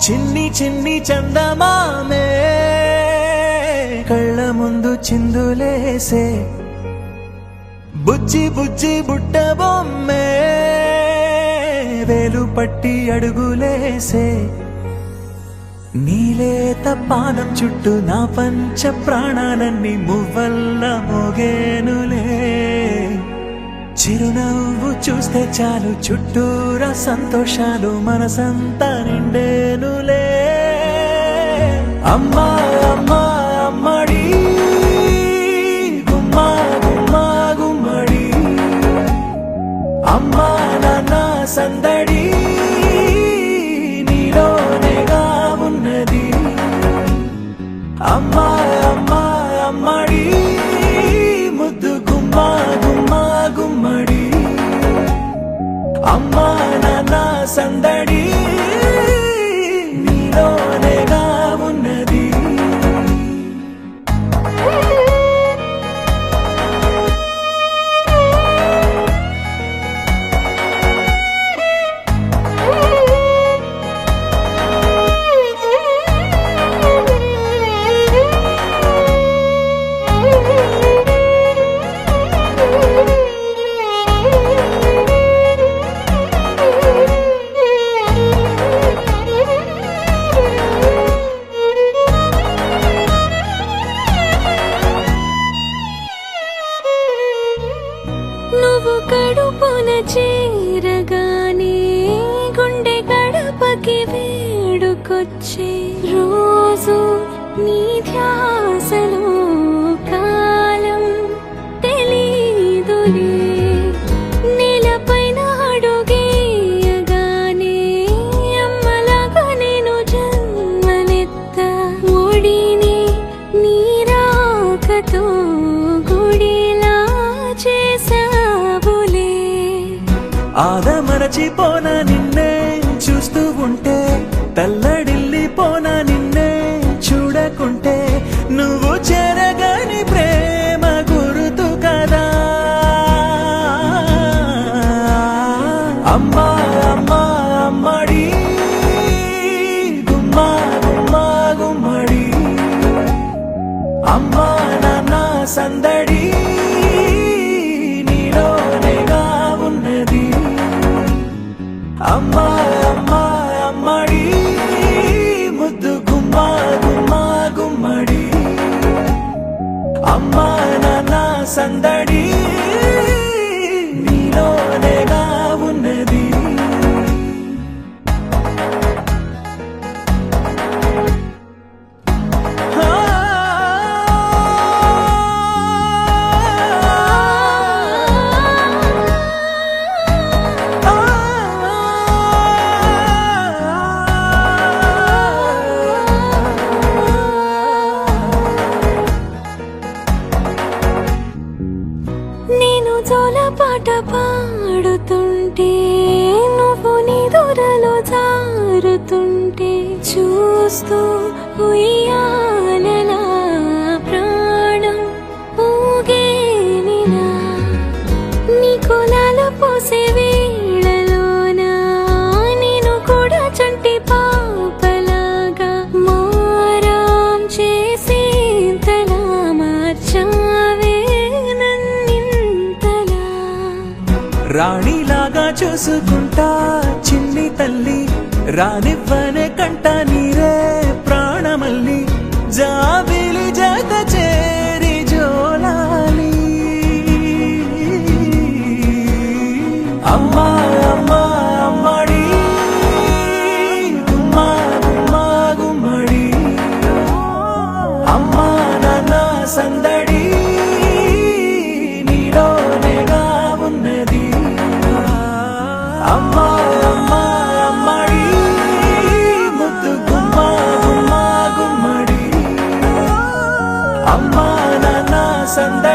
చిన్ని చిన్ని చందమామే కళ్ళ ముందు చిందులేసే బుజ్జి బుజ్జి బుట్ట బొమ్మే వేలు పట్టి అడుగులేసే నీలేత పానం చుట్టూ నా పంచ ప్రాణాలన్నీ మువ్వల్ల మోగేనులే చిరునవ్వు చూస్తే చాలు చుట్టూరా సంతోషాలు మనసంతా నిండేనులే అమ్మా అమ్మా అమ్మడి గుమ్మా గుమ్మా గుమ్మడి అమ్మా నాన్న సందడి నీలోనేగా ఉన్నది అమ్మా అమ్మా అమ్మడి ముద్దు గుమ్మా గుమ్మా గుమ్మడి అమ్మా నాన్న సందడి నీలోనేగా ఉన్నది నువ్వు కడుపున చేరగానే గుండె గడపకి వేడుకొచ్చే రోజు నీ ధ్యాసలో కాలం తెలీదులే నేలపైన అడుగేయగానే అమ్మలాగా నేను జన్మనెత్త ఒడిని నీ రాకతో గుడిలా చేసావులే ఆదమరచిపోన నిన్నే చూస్తూ ఉంటే తల్లడిల్లిపోన నిన్నే చూడకుంటే నువ్వు చెరగని ప్రేమ గుర్తు కదా అమ్మా అమ్మా అమ్మడి గుమ్మా గుమ్మా గుమ్మడి అమ్మా నాన్న సందడి నీలోనేగా ఉన్నది అమ్మా అమ్మా అమ్మడి ముద్దు గుమ్మా గుమ్మా గుమ్మడి అమ్మా నాన్న సందడి నీలోనేగా ఉన్నది నేను జోలపాట పాడుతుంటే నువ్వు నిదురలో జారుతుంటే చూస్తూ ఉయ్యాలలా ప్రాణం ఊగేనినా నీ కులాల పోసే వేళలోన నేను కూడా చంటి పాపలాగా మారాం చేసేంతలా మార్చావే నన్నింతలా రాణిలాగా చూసుకుంటా చిన్ని తల్లి రానివ్వనే కంట నీరే ప్రాణమల్లి జాబిలి జత చేరి జోలాలి అమ్మా అమ్మా అమ్మడి గుమ్మా గుమ్మా గుమ్మడి అమ్మా నాన్న సందడి నీలోనేగా ఉన్నది అమ్మా అమ్మా అమ్మడి ముద్దు గుమ్మా గుమ్మా గుమ్మడి అమ్మా నాన్న సందడి